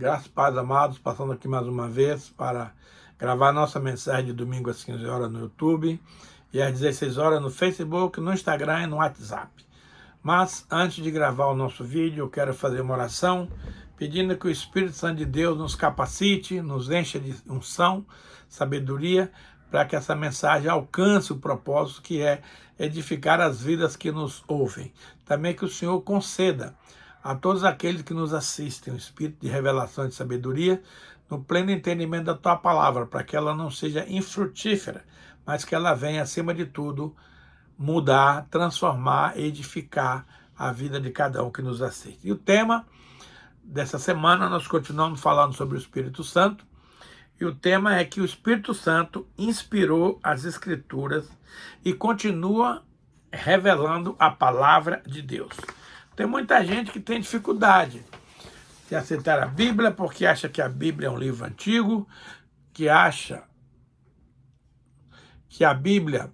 Graças, paz, amados, passando aqui mais uma vez para gravar nossa mensagem de domingo às 15 horas no YouTube e às 16 horas no Facebook, no Instagram e no WhatsApp. Mas antes de gravar o nosso vídeo, eu quero fazer uma oração pedindo que o Espírito Santo de Deus nos capacite, nos encha de unção, sabedoria, para que essa mensagem alcance o propósito que é edificar as vidas que nos ouvem. Também que o Senhor conceda a todos aqueles que nos assistem o espírito de revelação e de sabedoria no pleno entendimento da Tua palavra, para que ela não seja infrutífera, mas que ela venha, acima de tudo, mudar, transformar, edificar a vida de cada um que nos assiste. E o tema dessa semana, nós continuamos falando sobre o Espírito Santo, e o tema é que o Espírito Santo inspirou as Escrituras e continua revelando a palavra de Deus. Tem muita gente que tem dificuldade de aceitar a Bíblia porque acha que a Bíblia é um livro antigo, que acha que a Bíblia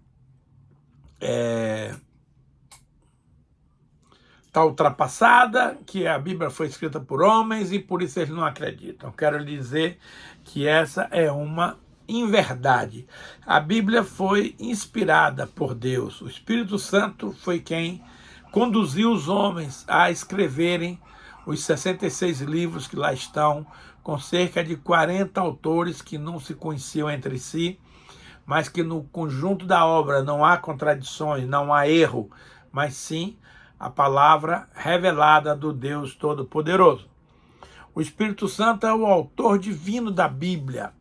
está ultrapassada, que a Bíblia foi escrita por homens e por isso eles não acreditam. Quero lhe dizer que essa é uma inverdade. A Bíblia foi inspirada por Deus. O Espírito Santo foi quem conduziu os homens a escreverem os 66 livros que lá estão, com cerca de 40 autores que não se conheciam entre si, mas que no conjunto da obra não há contradições, não há erro, mas sim a palavra revelada do Deus Todo-Poderoso. O Espírito Santo é o autor divino da Bíblia.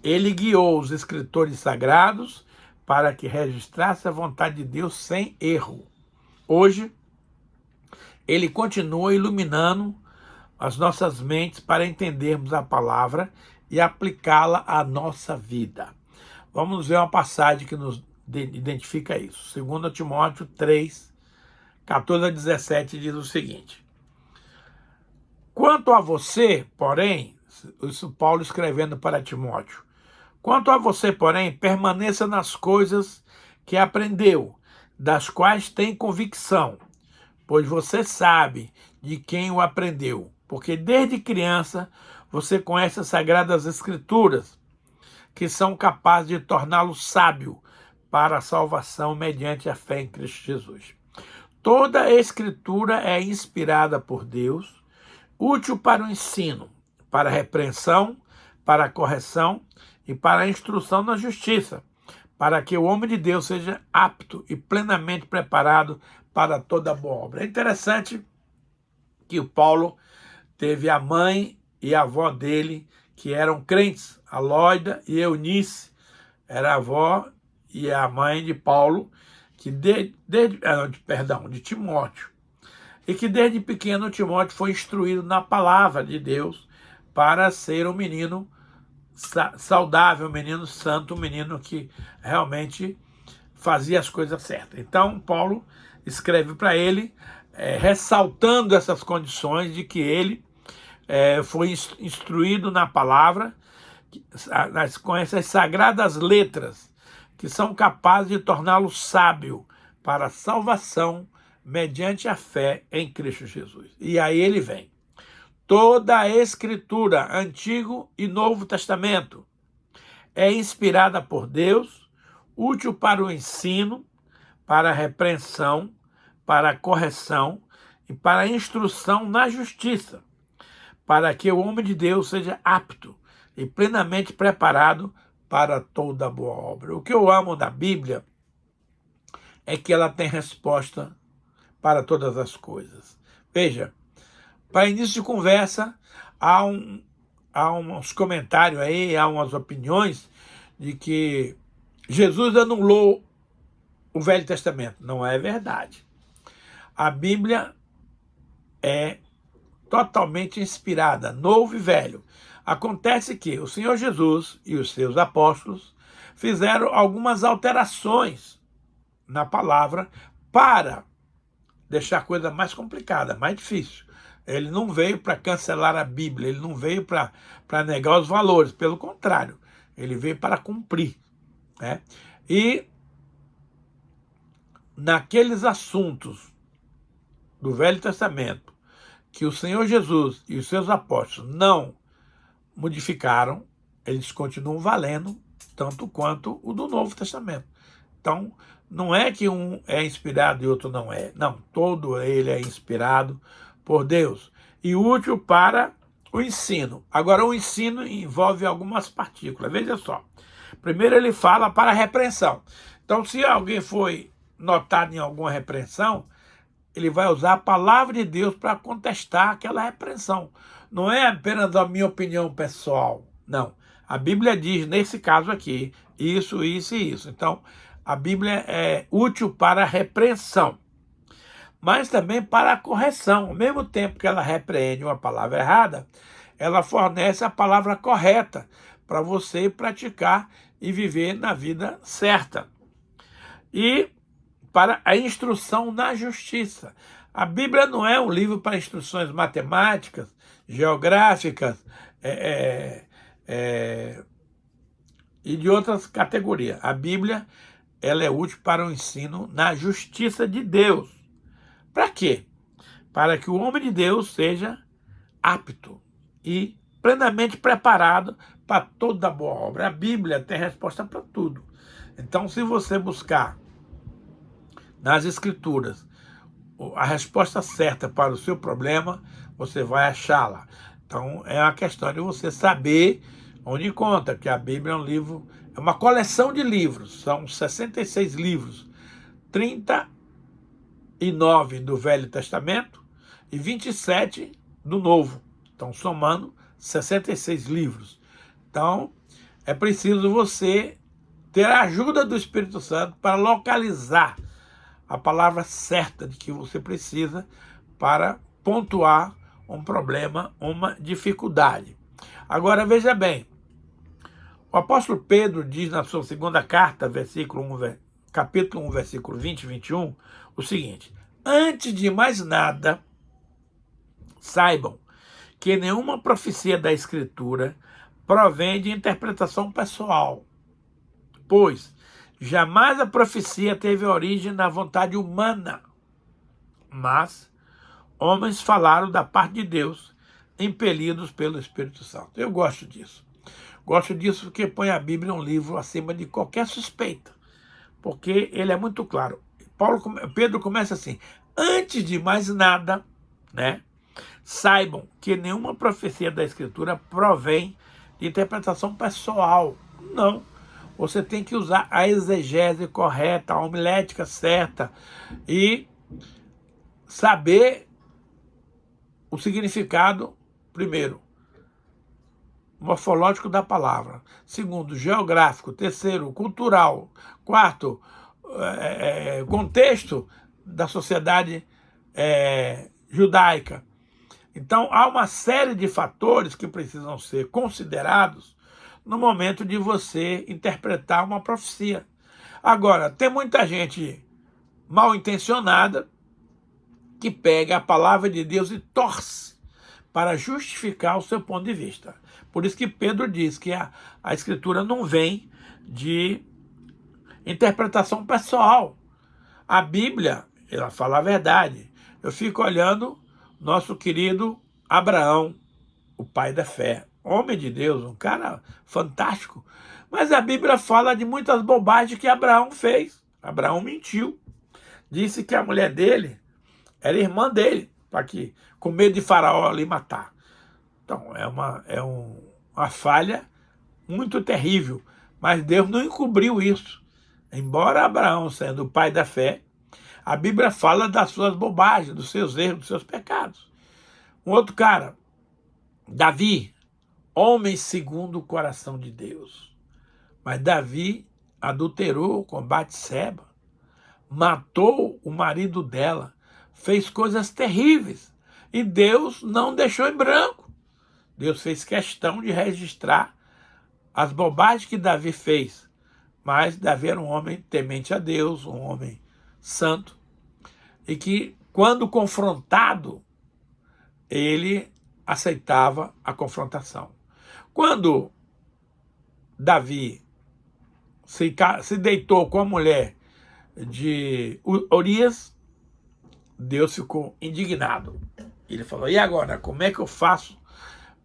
Ele guiou os escritores sagrados para que registrasse a vontade de Deus sem erro. Hoje, ele continua iluminando as nossas mentes para entendermos a palavra e aplicá-la à nossa vida. Vamos ver uma passagem que nos identifica isso. 2 Timóteo 3, 14 a 17 diz o seguinte: quanto a você, porém, isso Paulo escrevendo para Timóteo, quanto a você, porém, permaneça nas coisas que aprendeu, das quais tem convicção, pois você sabe de quem o aprendeu, porque desde criança você conhece as Sagradas Escrituras, que são capazes de torná-lo sábio para a salvação mediante a fé em Cristo Jesus. Toda a Escritura é inspirada por Deus, útil para o ensino, para a repreensão, para a correção e para a instrução na justiça, para que o homem de Deus seja apto e plenamente preparado para toda boa obra. É interessante que o Paulo teve a mãe e a avó dele que eram crentes, a Loida e Eunice, era a avó e a mãe de Paulo, que de Timóteo, e que desde pequeno Timóteo foi instruído na palavra de Deus para ser um menino saudável, um menino santo, um menino que realmente fazia as coisas certas. Então, Paulo escreve para ele, ressaltando essas condições de que ele foi instruído na palavra, com essas sagradas letras, que são capazes de torná-lo sábio para a salvação mediante a fé em Cristo Jesus. E aí ele vem. Toda a Escritura, Antigo e Novo Testamento, é inspirada por Deus, útil para o ensino, para a repreensão, para a correção e para a instrução na justiça, para que o homem de Deus seja apto e plenamente preparado para toda boa obra. O que eu amo da Bíblia é que ela tem resposta para todas as coisas. Veja, para início de conversa, há uns comentários aí, há umas opiniões de que Jesus anulou o Velho Testamento. Não é verdade. A Bíblia é totalmente inspirada, novo e velho. Acontece que o Senhor Jesus e os seus apóstolos fizeram algumas alterações na palavra para deixar a coisa mais complicada, mais difícil. Ele não veio para cancelar a Bíblia, ele não veio para negar os valores, pelo contrário, ele veio para cumprir, né? E naqueles assuntos do Velho Testamento que o Senhor Jesus e os seus apóstolos não modificaram, eles continuam valendo tanto quanto o do Novo Testamento. Então, não é que um é inspirado e outro não é. Não, todo ele é inspirado por Deus e útil para o ensino. Agora, o ensino envolve algumas partículas. Veja só. Primeiro ele fala para a repreensão. Então, se alguém foi notado em alguma repreensão, ele vai usar a palavra de Deus para contestar aquela repreensão. Não é apenas a minha opinião pessoal. Não. A Bíblia diz, nesse caso aqui, isso, isso e isso. Então, a Bíblia é útil para a repreensão, mas também para a correção. Ao mesmo tempo que ela repreende uma palavra errada, ela fornece a palavra correta para você praticar e viver na vida certa. E para a instrução na justiça. A Bíblia não é um livro para instruções matemáticas, geográficas e de outras categorias. A Bíblia ela é útil para o ensino na justiça de Deus. Para quê? Para que o homem de Deus seja apto e plenamente preparado para toda boa obra. A Bíblia tem resposta para tudo. Então, se você buscar nas Escrituras a resposta certa para o seu problema, você vai achá-la. Então, é uma questão de você saber onde encontra, que a Bíblia é um livro, é uma coleção de livros, são 66 livros, 39 do Velho Testamento e 27 do Novo. Então, somando 66 livros. Então, é preciso você ter a ajuda do Espírito Santo para localizar a palavra certa de que você precisa para pontuar um problema, uma dificuldade. Agora, veja bem, o apóstolo Pedro diz na sua segunda carta, capítulo 1, versículo 20 e 21, o seguinte: antes de mais nada, saibam que nenhuma profecia da Escritura provém de interpretação pessoal, pois jamais a profecia teve origem na vontade humana, mas homens falaram da parte de Deus, impelidos pelo Espírito Santo. Eu gosto disso. Gosto disso porque põe a Bíblia um livro acima de qualquer suspeita, porque ele é muito claro. Pedro começa assim: antes de mais nada, né, saibam que nenhuma profecia da Escritura provém de interpretação pessoal. Não. Você tem que usar a exegese correta, a homilética certa e saber o significado, primeiro, morfológico da palavra. Segundo, geográfico. Terceiro, cultural. Quarto, contexto da sociedade judaica. Então, há uma série de fatores que precisam ser considerados no momento de você interpretar uma profecia. Agora, tem muita gente mal intencionada que pega a palavra de Deus e torce para justificar o seu ponto de vista. Por isso que Pedro diz que a Escritura não vem de interpretação pessoal. A Bíblia, ela fala a verdade. Eu fico olhando nosso querido Abraão, o pai da fé, homem de Deus, um cara fantástico. Mas a Bíblia fala de muitas bobagens que Abraão fez. Abraão mentiu. Disse que a mulher dele era irmã dele, para que, com medo de Faraó ali matar. Então, é uma falha muito terrível. Mas Deus não encobriu isso. Embora Abraão, sendo o pai da fé, a Bíblia fala das suas bobagens, dos seus erros, dos seus pecados. Um outro cara, Davi, homem segundo o coração de Deus. Mas Davi adulterou com Batseba, matou o marido dela, fez coisas terríveis. E Deus não deixou em branco. Deus fez questão de registrar as bobagens que Davi fez. Mas Davi era um homem temente a Deus, um homem santo, e que, quando confrontado, ele aceitava a confrontação. Quando Davi se deitou com a mulher de Urias, Deus ficou indignado. Ele falou: e agora, como é que eu faço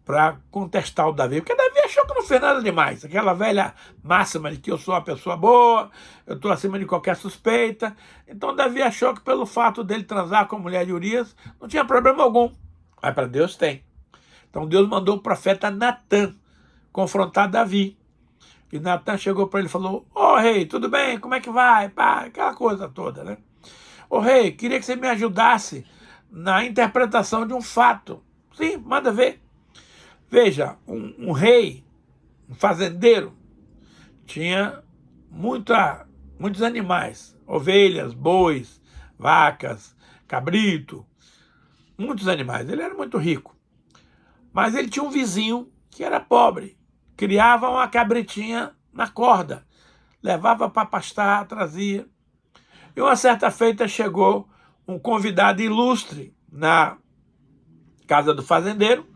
para contestar o Davi, porque Davi achou que não fez nada demais, aquela velha máxima de que eu sou uma pessoa boa, eu estou acima de qualquer suspeita. Então Davi achou que pelo fato dele transar com a mulher de Urias, não tinha problema algum. Mas para Deus tem. Então Deus mandou o profeta Natã confrontar Davi. E Natã chegou para ele e falou: ô rei, tudo bem? Como é que vai? Pá, aquela coisa toda, né? Ô rei, queria que você me ajudasse na interpretação de um fato. Sim, manda ver. Veja, um rei, um fazendeiro, tinha muitos animais, ovelhas, bois, vacas, cabrito, muitos animais. Ele era muito rico. Mas ele tinha um vizinho que era pobre, criava uma cabritinha na corda, levava para pastar, trazia. E uma certa feita chegou um convidado ilustre na casa do fazendeiro,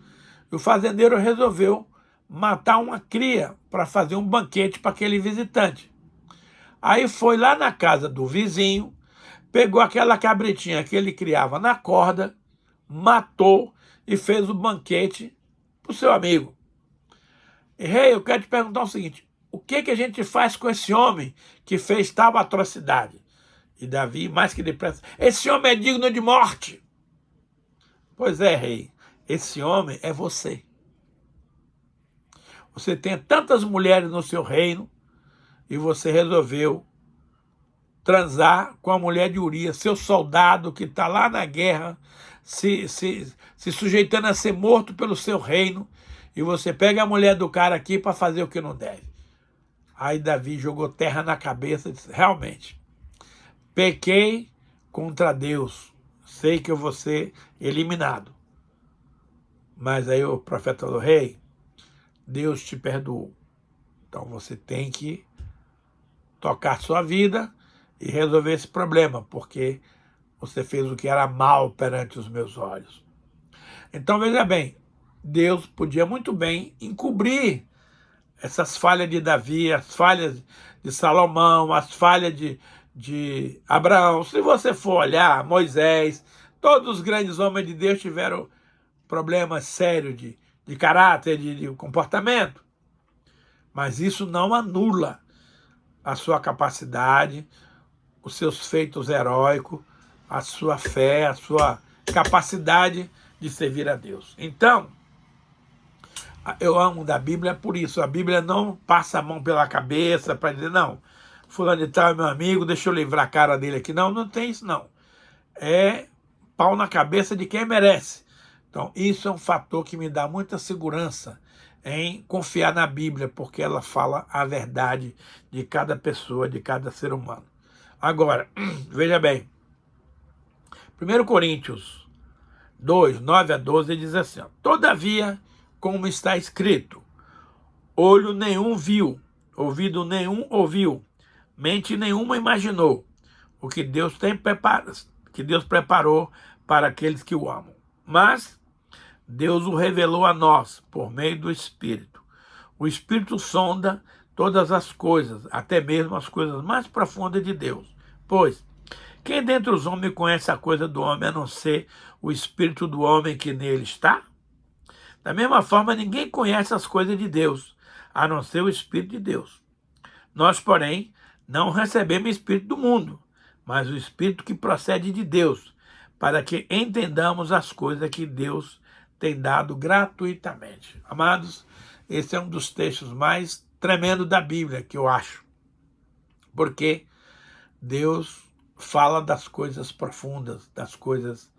e o fazendeiro resolveu matar uma cria para fazer um banquete para aquele visitante. Aí foi lá na casa do vizinho, pegou aquela cabritinha que ele criava na corda, matou e fez o banquete para o seu amigo. E, rei, eu quero te perguntar o seguinte: o que a gente faz com esse homem que fez tal atrocidade? E Davi, mais que depressa: esse homem é digno de morte. Pois é, rei, esse homem é você. Você tem tantas mulheres no seu reino e você resolveu transar com a mulher de Urias, seu soldado que está lá na guerra, se sujeitando a ser morto pelo seu reino, e você pega a mulher do cara aqui para fazer o que não deve. Aí Davi jogou terra na cabeça e disse: realmente, pequei contra Deus, sei que eu vou ser eliminado. Mas aí o profeta falou: rei, Deus te perdoou. Então você tem que tocar sua vida e resolver esse problema, porque você fez o que era mal perante os meus olhos. Então veja bem, Deus podia muito bem encobrir essas falhas de Davi, as falhas de Salomão, as falhas de Abraão. Se você for olhar, Moisés, todos os grandes homens de Deus tiveram problemas sérios de caráter, de comportamento. Mas isso não anula a sua capacidade, os seus feitos heróicos, a sua fé, a sua capacidade de servir a Deus. Então, eu amo da Bíblia por isso. A Bíblia não passa a mão pela cabeça para dizer: não, fulano de tal é meu amigo, deixa eu livrar a cara dele aqui. Não, não tem isso não. É pau na cabeça de quem merece. Então, isso é um fator que me dá muita segurança em confiar na Bíblia, porque ela fala a verdade de cada pessoa, de cada ser humano. Agora, veja bem, 1 Coríntios 2, 9 a 12 diz assim: todavia, como está escrito, olho nenhum viu, ouvido nenhum ouviu, mente nenhuma imaginou o que Deus preparou para aqueles que o amam. Mas Deus o revelou a nós por meio do Espírito. O Espírito sonda todas as coisas, até mesmo as coisas mais profundas de Deus. Pois, quem dentre os homens conhece a coisa do homem, a não ser o Espírito do homem que nele está? Da mesma forma, ninguém conhece as coisas de Deus, a não ser o Espírito de Deus. Nós, porém, não recebemos Espírito do mundo, mas o Espírito que procede de Deus, para que entendamos as coisas que Deus tem dado gratuitamente. Amados, esse é um dos textos mais tremendos da Bíblia, que eu acho, porque Deus fala das coisas profundas, das coisas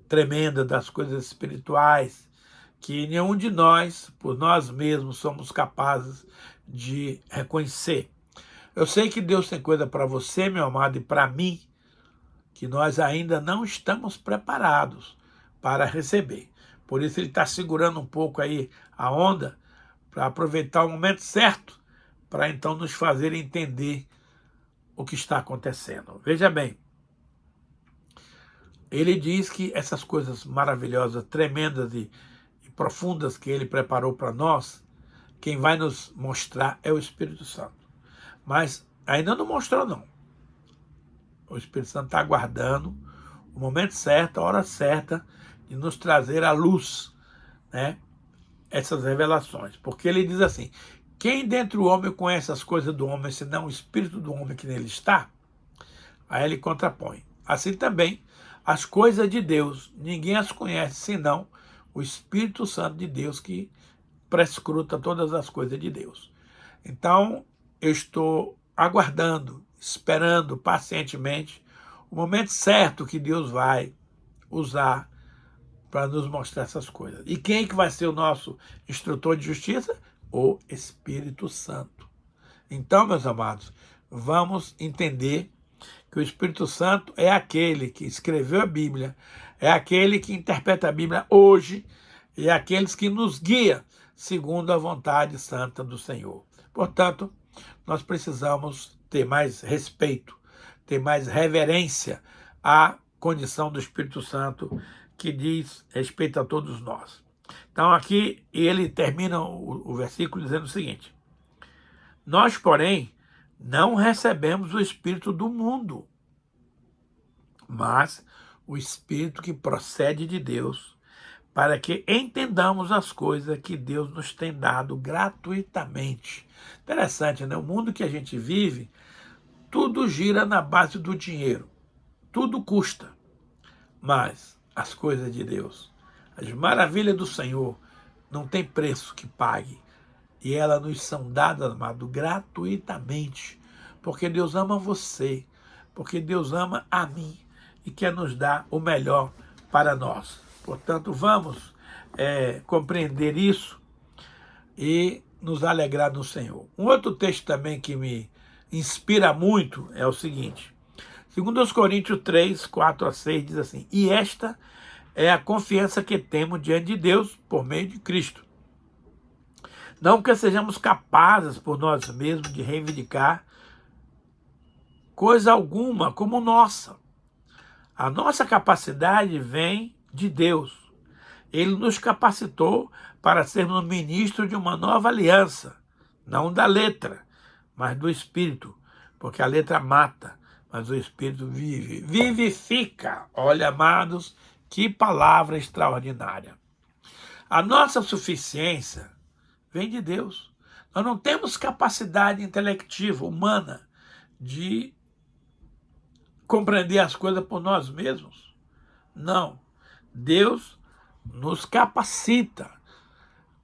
tremendas, das coisas espirituais, que nenhum de nós, por nós mesmos, somos capazes de reconhecer. Eu sei que Deus tem coisa para você, meu amado, e para mim, que nós ainda não estamos preparados para receber. Por isso ele está segurando um pouco aí a onda, para aproveitar o momento certo, para então nos fazer entender o que está acontecendo. Veja bem, ele diz que essas coisas maravilhosas, tremendas e profundas que ele preparou para nós, quem vai nos mostrar é o Espírito Santo. Mas ainda não mostrou, não. O Espírito Santo está aguardando o momento certo, a hora certa, de nos trazer a luz, né? essas revelações. Porque ele diz assim, quem dentre o homem conhece as coisas do homem, senão o espírito do homem que nele está? Aí ele contrapõe. Assim também, as coisas de Deus, ninguém as conhece, senão o Espírito Santo de Deus que prescruta todas as coisas de Deus. Então, eu estou aguardando, esperando pacientemente o momento certo que Deus vai usar para nos mostrar essas coisas. E quem é que vai ser o nosso instrutor de justiça? O Espírito Santo. Então, meus amados, vamos entender que o Espírito Santo é aquele que escreveu a Bíblia, é aquele que interpreta a Bíblia hoje, e é aquele que nos guia segundo a vontade santa do Senhor. Portanto, nós precisamos ter mais respeito, ter mais reverência à condição do Espírito Santo que diz respeito a todos nós. Então aqui ele termina o versículo dizendo o seguinte, nós, porém, não recebemos o Espírito do mundo, mas o Espírito que procede de Deus, para que entendamos as coisas que Deus nos tem dado gratuitamente. Interessante, né? O mundo que a gente vive, tudo gira na base do dinheiro. Tudo custa. Mas as coisas de Deus, as maravilhas do Senhor, não tem preço que pague. E elas nos são dadas, amado, gratuitamente. Porque Deus ama você. Porque Deus ama a mim. E quer nos dar o melhor para nós. Portanto, vamos compreender isso e nos alegrar no Senhor. Um outro texto também que me inspira muito é o seguinte. 2 Coríntios 3, 4 a 6 diz assim, e esta é a confiança que temos diante de Deus por meio de Cristo. Não que sejamos capazes por nós mesmos de reivindicar coisa alguma como nossa. A nossa capacidade vem de Deus. Ele nos capacitou para sermos ministros de uma nova aliança, não da letra, mas do Espírito, porque a letra mata, mas o Espírito vive, vivifica. Olha, amados, que palavra extraordinária. A nossa suficiência vem de Deus. Nós não temos capacidade intelectiva, humana, de compreender as coisas por nós mesmos. Não. Deus nos capacita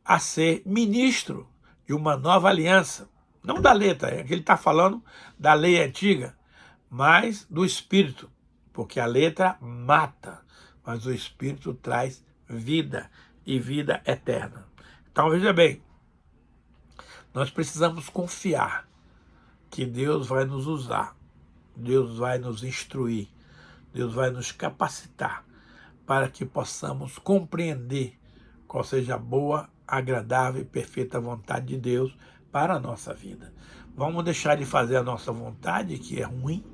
a ser ministro de uma nova aliança. Não da letra, é que ele está falando da lei antiga, mas do Espírito. Porque a letra mata, mas o Espírito traz vida e vida eterna. Então, veja bem, nós precisamos confiar que Deus vai nos usar, Deus vai nos instruir, Deus vai nos capacitar para que possamos compreender qual seja a boa, agradável e perfeita vontade de Deus para a nossa vida. Vamos deixar de fazer a nossa vontade, que é ruim,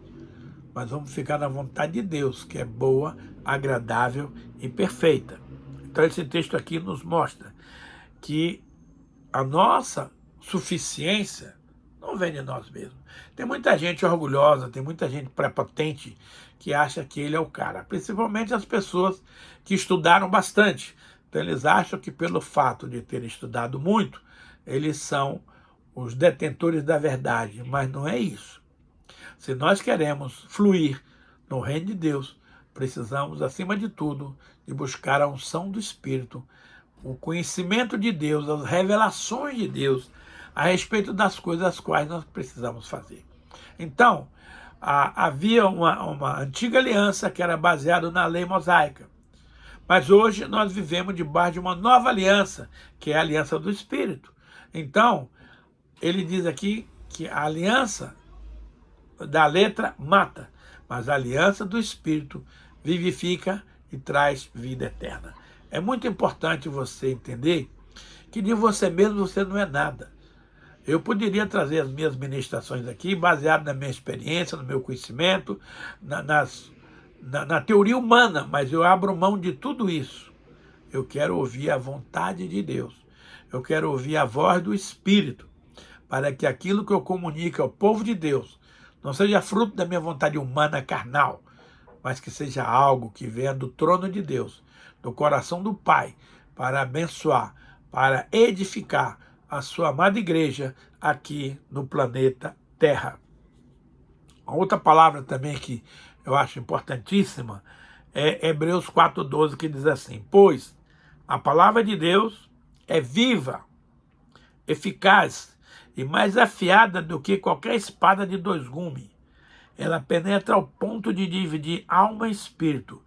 mas vamos ficar na vontade de Deus, que é boa, agradável e perfeita. Então esse texto aqui nos mostra que a nossa suficiência não vem de nós mesmos. Tem muita gente orgulhosa, tem muita gente prepotente que acha que ele é o cara. Principalmente as pessoas que estudaram bastante. Então eles acham que pelo fato de terem estudado muito, eles são os detentores da verdade. Mas não é isso. Se nós queremos fluir no reino de Deus, precisamos, acima de tudo, de buscar a unção do Espírito, o conhecimento de Deus, as revelações de Deus a respeito das coisas as quais nós precisamos fazer. Então, havia uma antiga aliança que era baseada na lei mosaica. Mas hoje nós vivemos debaixo de uma nova aliança, que é a aliança do Espírito. Então, ele diz aqui que a aliança da letra mata, mas a aliança do Espírito vivifica e traz vida eterna. É muito importante você entender que de você mesmo você não é nada. Eu poderia trazer as minhas ministrações aqui, baseado na minha experiência, no meu conhecimento, na teoria humana, mas eu abro mão de tudo isso. Eu quero ouvir a vontade de Deus. Eu quero ouvir a voz do Espírito, para que aquilo que eu comunico ao povo de Deus não seja fruto da minha vontade humana carnal, mas que seja algo que venha do trono de Deus, do coração do Pai, para abençoar, para edificar a sua amada igreja aqui no planeta Terra. A outra palavra também que eu acho importantíssima é Hebreus 4,12, que diz assim: pois a palavra de Deus é viva, eficaz e mais afiada do que qualquer espada de dois gumes. Ela penetra ao ponto de dividir alma e espírito,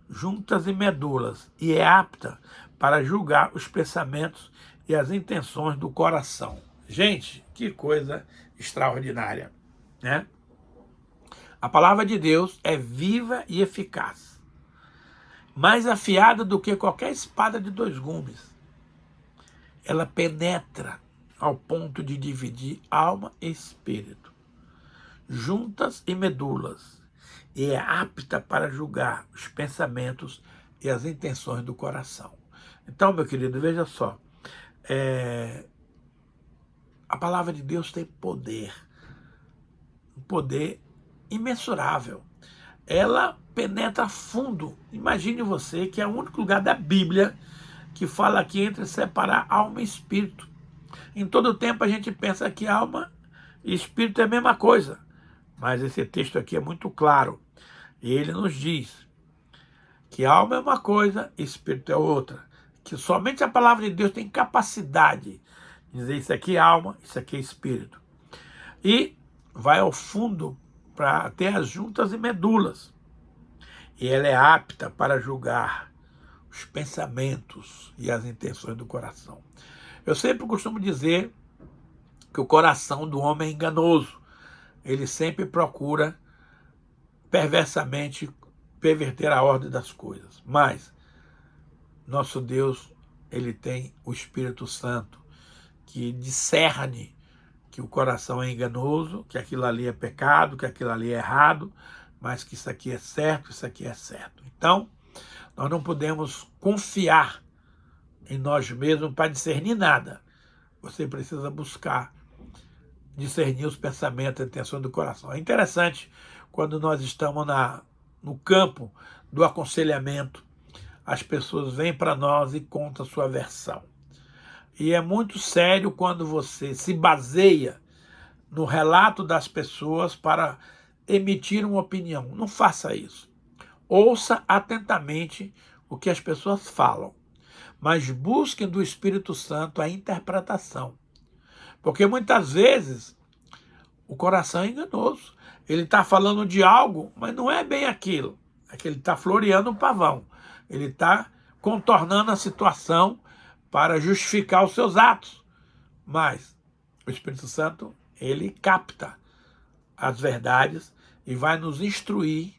juntas e medulas, e é apta para julgar os pensamentos e as intenções do coração. Gente, que coisa extraordinária, né? A palavra de Deus é viva e eficaz, mais afiada do que qualquer espada de dois gumes. Ela penetra ao ponto de dividir alma e espírito, juntas e medulas, e é apta para julgar os pensamentos e as intenções do coração. Então, meu querido, veja só, a palavra de Deus tem poder, um poder imensurável. Ela penetra fundo. Imagine você que é o único lugar da Bíblia que fala aqui entre separar alma e espírito. Em todo tempo a gente pensa que alma e espírito é a mesma coisa, mas esse texto aqui é muito claro. E ele nos diz que alma é uma coisa e espírito é outra. Que somente a palavra de Deus tem capacidade de dizer isso aqui é alma, isso aqui é espírito. E vai ao fundo para ter as juntas e medulas. E ela é apta para julgar os pensamentos e as intenções do coração. Eu sempre costumo dizer que o coração do homem é enganoso. Ele sempre procura perversamente perverter a ordem das coisas. Mas nosso Deus, ele tem o Espírito Santo que discerne que o coração é enganoso, que aquilo ali é pecado, que aquilo ali é errado, mas que isso aqui é certo, isso aqui é certo. Então, nós não podemos confiar em nós mesmos para discernir nada. Você precisa buscar discernir os pensamentos e intenções do coração. É interessante quando nós estamos no campo do aconselhamento, as pessoas vêm para nós e contam a sua versão. E é muito sério quando você se baseia no relato das pessoas para emitir uma opinião. Não faça isso. Ouça atentamente o que as pessoas falam, mas busque do Espírito Santo a interpretação. Porque muitas vezes o coração é enganoso. Ele está falando de algo, mas não é bem aquilo. É que ele está floreando o pavão. Ele está contornando a situação para justificar os seus atos. Mas o Espírito Santo, ele capta as verdades e vai nos instruir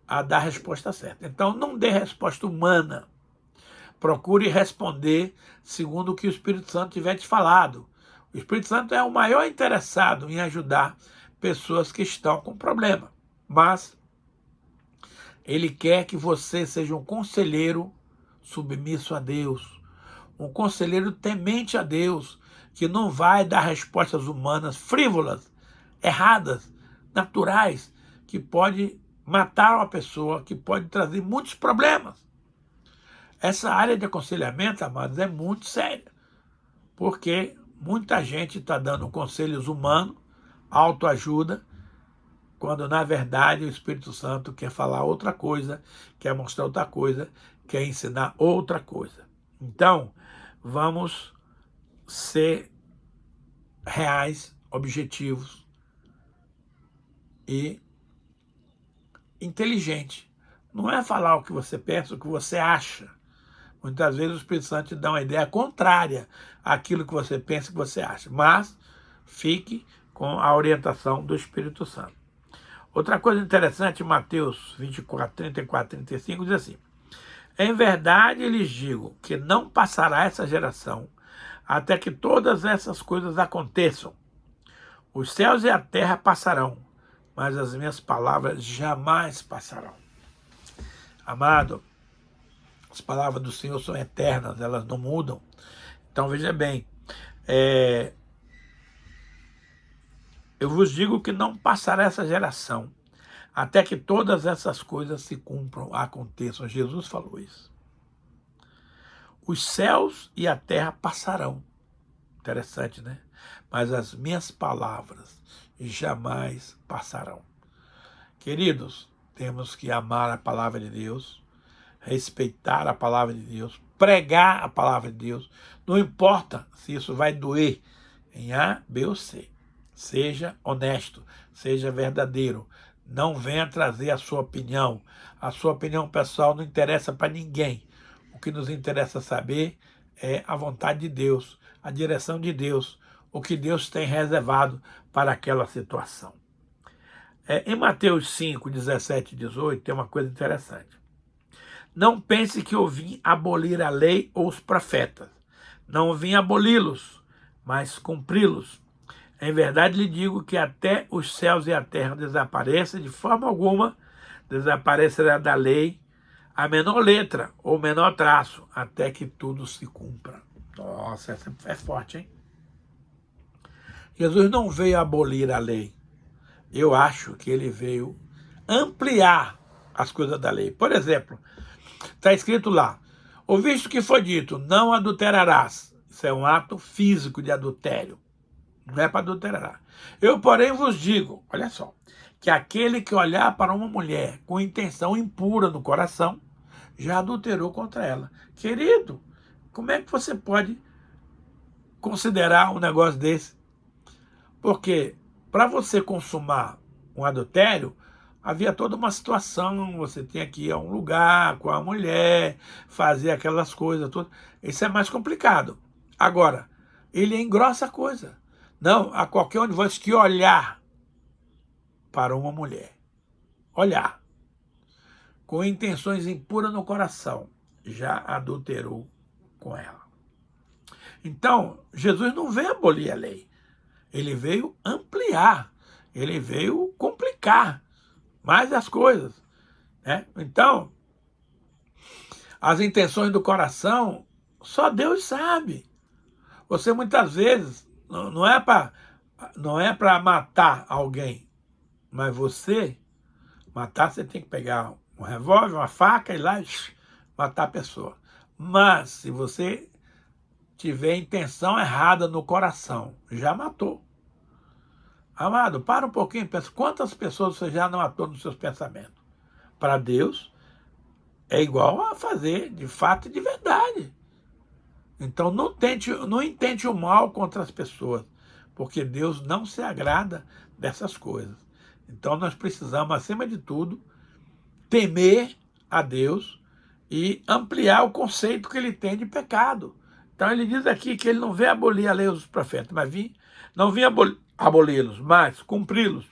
a dar a resposta certa. Então, não dê resposta humana. Procure responder segundo o que o Espírito Santo tiver te falado. O Espírito Santo é o maior interessado em ajudar pessoas que estão com problema. Mas ele quer que você seja um conselheiro submisso a Deus. Um conselheiro temente a Deus, que não vai dar respostas humanas frívolas, erradas, naturais, que pode matar uma pessoa, que pode trazer muitos problemas. Essa área de aconselhamento, amados, é muito séria, porque muita gente está dando conselhos humanos, autoajuda, quando na verdade o Espírito Santo quer falar outra coisa, quer mostrar outra coisa, quer ensinar outra coisa. Então, vamos ser reais, objetivos e inteligentes. Não é falar o que você pensa, o que você acha. Muitas vezes o Espírito Santo te dá uma ideia contrária àquilo que você pensa, que você acha. Mas fique com a orientação do Espírito Santo. Outra coisa interessante, Mateus 24, 34, 35, diz assim: em verdade lhes digo que não passará essa geração até que todas essas coisas aconteçam. Os céus e a terra passarão, mas as minhas palavras jamais passarão. Amado, as palavras do Senhor são eternas, elas não mudam. Então veja bem, eu vos digo que não passará essa geração até que todas essas coisas se cumpram, aconteçam. Jesus falou isso. Os céus e a terra passarão. Interessante, né? Mas as minhas palavras jamais passarão. Queridos, temos que amar a palavra de Deus, respeitar a palavra de Deus, pregar a palavra de Deus. Não importa se isso vai doer em A, B ou C. Seja honesto, seja verdadeiro. Não venha trazer a sua opinião. A sua opinião pessoal não interessa para ninguém. O que nos interessa saber é a vontade de Deus, a direção de Deus, o que Deus tem reservado para aquela situação. Em Mateus 5, 17 e 18, tem uma coisa interessante. Não pense que eu vim abolir a lei ou os profetas. Não vim aboli-los, mas cumpri-los. Em verdade lhe digo que até os céus e a terra desapareçam, de forma alguma desaparecerá da lei a menor letra ou menor traço, até que tudo se cumpra. Nossa, essa é forte, hein? Jesus não veio abolir a lei. Eu acho que ele veio ampliar as coisas da lei. Por exemplo, está escrito lá, ouviste o que foi dito, não adulterarás. Isso é um ato físico de adultério. Não é para adulterar. Eu, porém, vos digo, olha só, que aquele que olhar para uma mulher com intenção impura no coração, já adulterou contra ela. Querido, como é que você pode considerar um negócio desse? Porque para você consumar um adultério, havia toda uma situação, você tinha que ir a um lugar com a mulher, fazer aquelas coisas, tudo. Isso é mais complicado. Agora, ele engrossa a coisa. Não, a qualquer um de vocês que olhar para uma mulher, olhar, com intenções impuras no coração, já adulterou com ela. Então, Jesus não veio abolir a lei. Ele veio ampliar, ele veio complicar mais as coisas, né? Então, as intenções do coração, só Deus sabe. Você muitas vezes não é para matar alguém, mas você matar, você tem que pegar um revólver, uma faca e lá matar a pessoa. Mas se você tiver intenção errada no coração, já matou. Amado, para um pouquinho e pensa, quantas pessoas você já não matou nos seus pensamentos? Para Deus, é igual a fazer de fato e de verdade. Então não intente o mal contra as pessoas, porque Deus não se agrada dessas coisas. Então nós precisamos, acima de tudo, temer a Deus e ampliar o conceito que ele tem de pecado. Então ele diz aqui que ele não veio abolir a lei dos profetas, mas não vinha aboli-los, mas cumpri-los.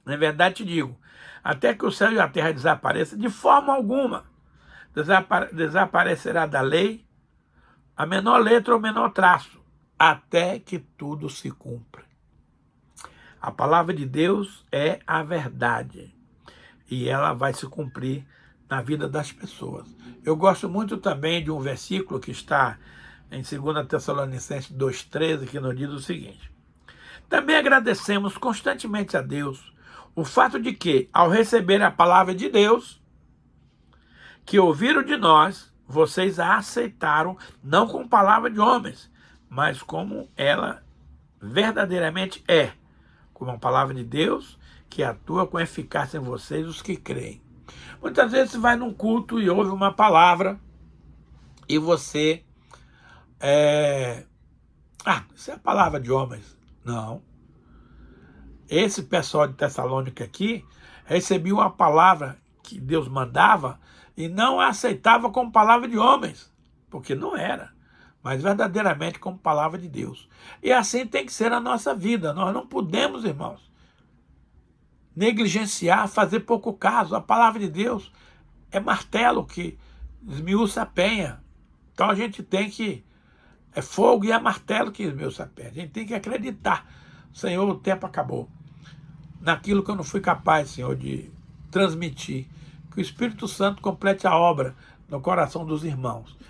Na verdade te digo, até que o céu e a terra desapareçam, de forma alguma desaparecerá da lei a menor letra ou menor traço, até que tudo se cumpra. A palavra de Deus é a verdade, e ela vai se cumprir na vida das pessoas. Eu gosto muito também de um versículo que está em 2 Tessalonicenses 2,13, que nos diz o seguinte: também agradecemos constantemente a Deus o fato de que, ao receber a palavra de Deus, que ouviram de nós, vocês a aceitaram não com palavra de homens, mas como ela verdadeiramente é, como a palavra de Deus, que atua com eficácia em vocês, os que creem. Muitas vezes você vai num culto e ouve uma palavra e você... isso é a palavra de homens. Não. Esse pessoal de Tessalônica aqui recebia uma palavra que Deus mandava e não a aceitava como palavra de homens, porque não era, mas verdadeiramente como palavra de Deus. E assim tem que ser a nossa vida. Nós não podemos, irmãos, negligenciar, fazer pouco caso. A palavra de Deus é martelo que esmiuça a penha. Então a gente tem que... É fogo e é martelo que esmiuça a penha. A gente tem que acreditar. Senhor, o tempo acabou. Naquilo que eu não fui capaz, Senhor, de transmitir. Que o Espírito Santo complete a obra no coração dos irmãos.